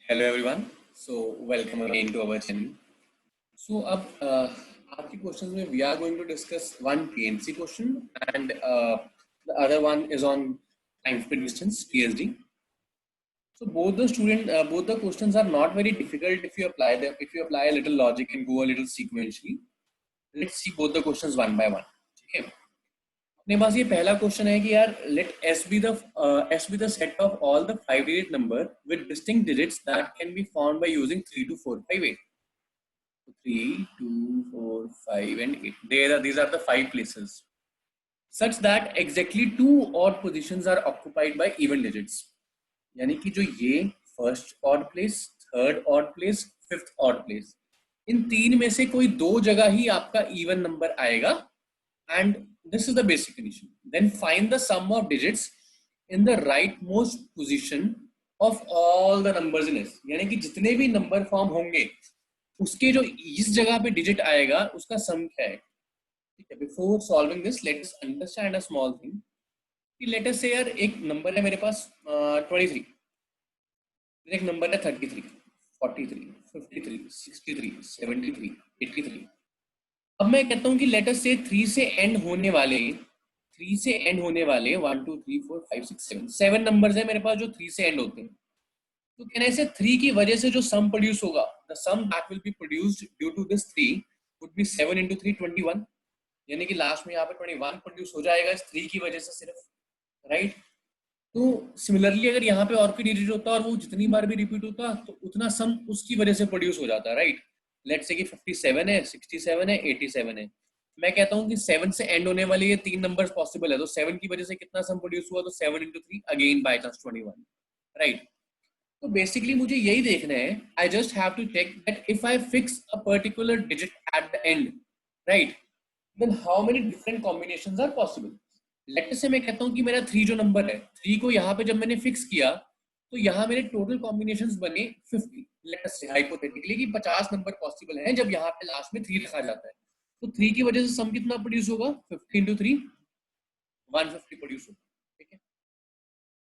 Hello everyone. So welcome again to our channel. So अब आपके questions में we are going to discuss one PNC question and the other one is on time speed distance PSD. So both the questions are not very difficult if you apply them, if you apply a little logic and go a little sequentially. Let's see both the questions one by one. ठीक है? अपने पास ये पहला question है कि यार let S be the set of all the 5-digit number with distinct digits that can be found by using 3, 2, 4, 5, 8. 3, 2, 4, 5 and 8. These are the 5 places such that exactly 2 odd positions are occupied by even digits. यानी कि जो ये first odd place, third odd place, fifth odd place, इन तीन में से कोई दो जगह ही आपका इवन नंबर आएगा. And this is the basic condition. Then find the sum of digits in the rightmost position of all the numbers in S. यानी कि जितने भी नंबर फॉर्म होंगे उसके जो इस जगह पे डिजिट आएगा उसका सम क्या है. ठीक है. Before solving this let us understand a small thing. Let us से यार एक नंबर है मेरे पास 23, एक नंबर है 33, 43, 53, 63, 73, 83. अब मैं कहता हूं कि लेट अस से 3 से एंड होने वाले 1 2 3 4 5 6 7 7 नंबर्स है मेरे पास जो 3 से एंड होते हैं. तो कहने से 3 की वजह से जो सम प्रोड्यूस होगा, the sum that will be produced due to this 3 would be 7 into 3 21. यानी कि लास्ट में यहाँ पे 21 प्रोड्यूस हो जाएगा इस 3 की वजह से सिर्फ, राइट. तो सिमिलरली अगर यहाँ पे और कोई डिजिट होता और वो जितनी बार भी रिपीट होता तो उतना सम उसकी वजह से प्रोड्यूस हो जाता, राइट. लेट्स से कि 57 है, 67 है, 87 है. मैं कहता हूँ कि 7 से एंड होने वाले ये तीन नंबर्स पॉसिबल है, तो 7 की वजह से कितना सम प्रोड्यूस हुआ, तो 7 into 3 again by chance 21, right. तो बेसिकली मुझे यही देखना है. I just have to check that if I fix a particular digit at the end, right, then how many different combinations are possible. Let's say मैं कहता हूं कि मेरा 3 जो नंबर है, 3 को यहाँ पे जब मैंने फिक्स किया तो यहाँ मेरे टोटल कॉम्बिनेशंस बने 50. लेट्स से हाइपोथेटिकली कि 50 नंबर पॉसिबल हैं जब यहाँ पे लास्ट में 3 रखा जाता है. तो 3 की वजह से सम कितना प्रोड्यूस होगा, 50 into 3 150 प्रोड्यूस होगा. ठीक है.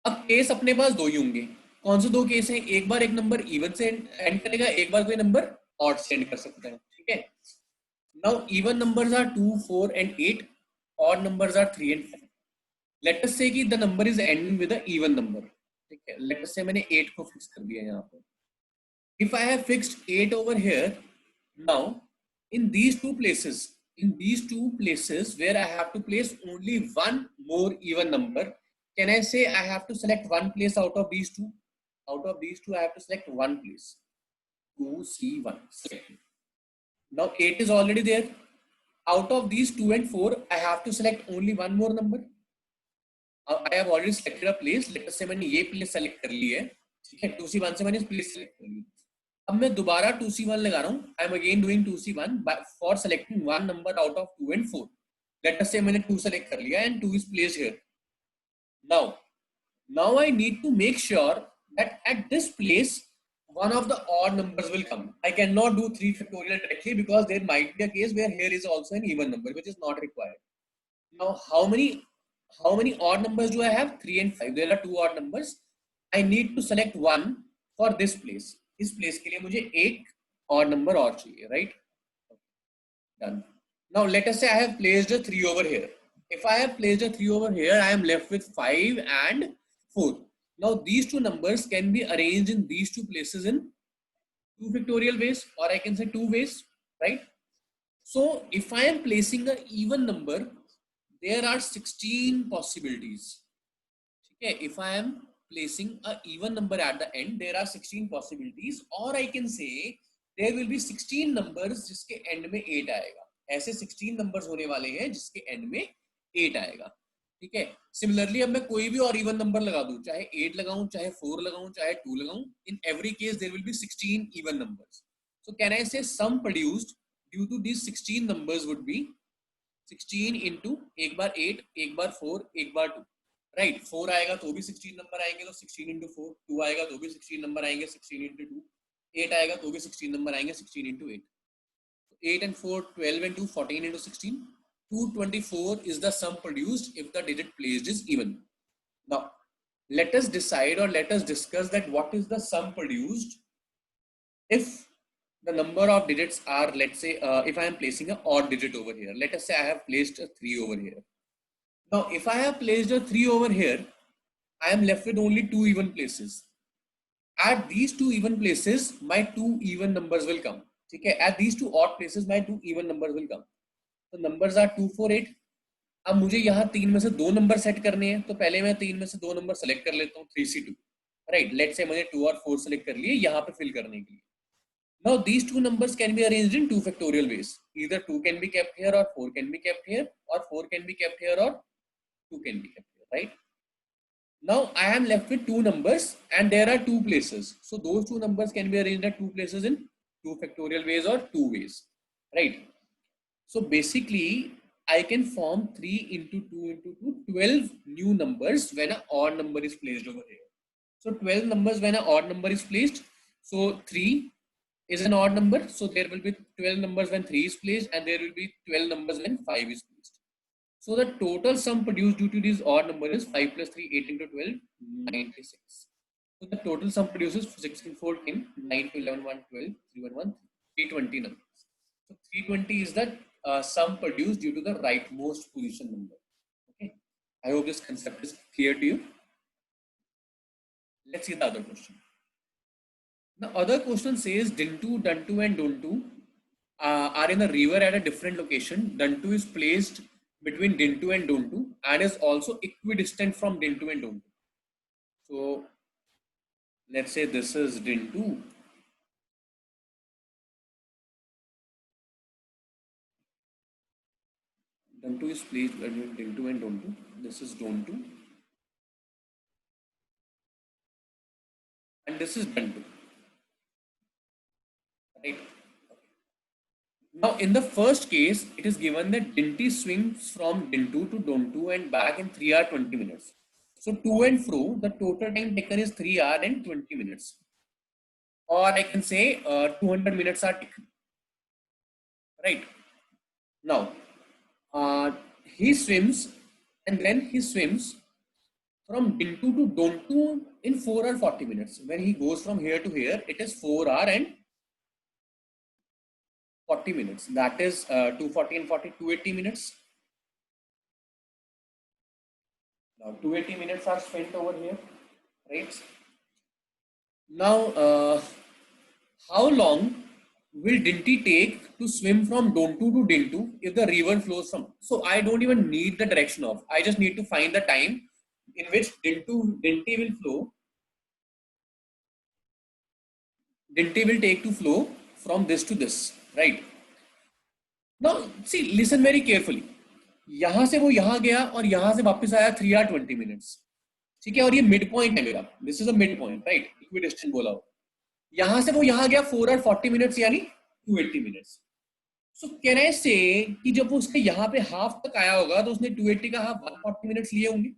अब केस अपने पास दो ही होंगे. कौन से दो केस हैं, एक बार एक नंबर इवन से एंड करेगा, एक बार कोई नंबर ऑड से एंड कर सकता है. ठीक है. Now even numbers are 2 4 and 8, odd numbers are 3 and 5. Let us say कि the number is ending with an even number. ठीक है. Let us say मैंने 8 को फिक्स कर दिया यहाँ पे. If I have fixed 8 over here, now in these two places where I have to place only one more even number, can I say I have to select one place out of these two? Out of these two, I have to select one place. 2C1. Now 8 is already there. Out of these 2 and 4, I have to select only one more number. I have already selected a place. Let us say मैंने ये place select कर ली है. ठीक है. 2C1 से मैंने place select कर ली. अब मैं दोबारा 2C1 लगा रहा हूँ. I am again doing 2C1 for selecting one number out of 2 and 4. Let us say मैंने 2 select कर लिया and 2 is placed here. Now I need to make sure that at this place one of the odd numbers will come. I cannot do 3 factorial directly because there might be a case where here is also an even number which is not required. Now how many odd numbers do I have? 3 and 5. There are 2 odd numbers. I need to select one for this place. इस place के लिए मुझे एक odd number और चाहिए, right? Done. Now let us say I have placed a 3 over here. If I have placed a 3 over here, I am left with 5 and 4. Now these two numbers can be arranged in these two places in 2 factorial ways, or I can say 2 ways, right? So if I am placing an even number, there are 16 possibilities. Okay, if I am placing an even number at the end, there are 16 possibilities, or I can say there will be 16 numbers जिसके end में 8 आएगा. ऐसे 16 numbers होने वाले हैं जिसके end में 8 आएगा. ठीक है. सिमिलरली अब मैं कोई भी और इवन नंबर लगा दूं, चाहे 8 लगाऊं, चाहे 4 लगाऊं, चाहे 2 लगाऊं, in every case there will be 16 even numbers. So can I say sum produced due to these 16 numbers would be 16 into एक बार 8, एक बार 4, एक बार 2, राइट. 4 आएगा तो भी 16 नंबर आएंगे, तो 16 into 4. 2 आएगा तो भी 16 नंबर आएंगे, 16 into 2. 8 आएगा तो भी 16 नंबर आएंगे, 16 into 8. 8 and 4, 12 and 2, 14 into 16. 224 is the sum produced if the digit placed is even. Now let us decide or let us discuss that what is the sum produced if the number of digits are, let's say, if I am placing an odd digit over here. Let us say I have placed a 3 over here. Now, if I have placed a 3 over here, I am left with only 2 even places. At these 2 even places, my 2 even numbers will come. Okay? At these 2 odd places, my 2 even numbers will come. The numbers are 2, 4, 8. अब मुझे यहाँ 3 में से 2 number set करने हैं, तो पहले मैं 3 में से 2 नंबर सेलेक्ट कर लेता हूँ, 3C2. राइट, लेट्स से मैंने 2 और 4 सेलेक्ट कर लिए यहाँ पे फिल करने के लिए. Now these two numbers can be arranged in 2 factorial ways. Either 2 can be kept here or 4 can be kept here, or 4 can be kept here or 2 can be kept here, right? Now I am left with 2 numbers and there are 2 places. So those 2 numbers can be arranged at 2 places in 2 factorial ways or 2 ways, right? So basically I can form 3 into 2 into 2, 12 new numbers when an odd number is placed over here. So 12 numbers when an odd number is placed. So 3 is an odd number, so there will be 12 numbers when 3 is placed, and there will be 12 numbers when 5 is placed. So the total sum produced due to these odd number is 5 plus 3, 8 into 12, 96. So the total sum produces 16, 14, 9 to 11, 1, 12, 3, 1, 1, 320 numbers. So 320 is the sum produced due to the rightmost position number. Okay, I hope this concept is clear to you. Let's see the other question. The other question says Dintu, Dantu and Dontu are in a river at a different location. Dantu is placed between Dintu and Dontu and is also equidistant from Dintu and Dontu. So let's say this is Dintu. Dantu is placed between Dintu and Dontu. This is Dontu. And this is Dantu. Right? Now, in the first case, it is given that Dinty swings from Dintu to Dontu and back in 3 hours 20 minutes. So, to and fro, the total time taken is 3 hours and 20 minutes. Or I can say 200 minutes are taken. Right? Now, he swims and then he swims from Dintu to Dontu in 4 or 40 minutes. When he goes from here to here, it is 4 hours and 40 minutes. That is 240 and 40, 280 minutes. Now 280 minutes are spent over here, right? Now, how long will Dinty take to swim from Dontu to Dintu if the river flows from? So I don't even need the direction of. I just need to find the time in which Dinty will flow. Dinty will take to flow from this to this, right? Now, see, listen very carefully. यहां से वो यहां गया और यहां से वापस आया 3 hours 20 minutes. ठीक है, और ये मिड पॉइंट है मेरा. This is a mid point, right? Equidistant बोला हो. यहां से वो यहां गया 4 hours 40 minutes यानी 280 minutes. सो कैन आई से कि जब वो उसके यहाँ पे हाफ तक आया होगा तो उसने 280 का हाफ 140 minutes लिए होंगे.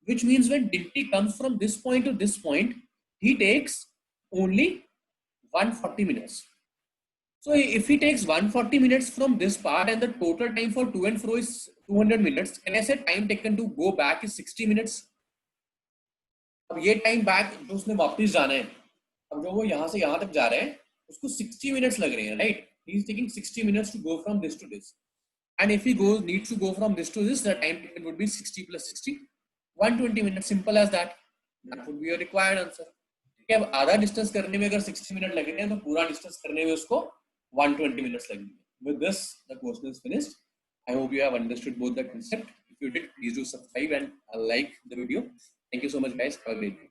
Which means when Dinty comes from this point to this point, he takes only 140 minutes. So if he takes 140 minutes from this part and the total time for to and fro is 200 minutes, can I say time taken to go back is 60 minutes? अब ये time back जो उसने वापस जाना है, अब जो वो यहाँ से यहाँ तक जा रहे हैं उसको 60 minutes लग रहे हैं, right? He is taking 60 minutes to go from this to this. And if he needs to go from this to this, the time taken would be 60 plus 60, 120 minutes. Simple as that. That would be a required answer. ठीक है, अब आधा distance करने में अगर 60 minute लग रहे हैं तो पूरा डिस्टेंस करने में उसको 120 minutes लगेंगे. With this, the question is finished. I hope you have understood both the concept. If you did, please do subscribe and like the video. Thank you so much, guys. Have a great day.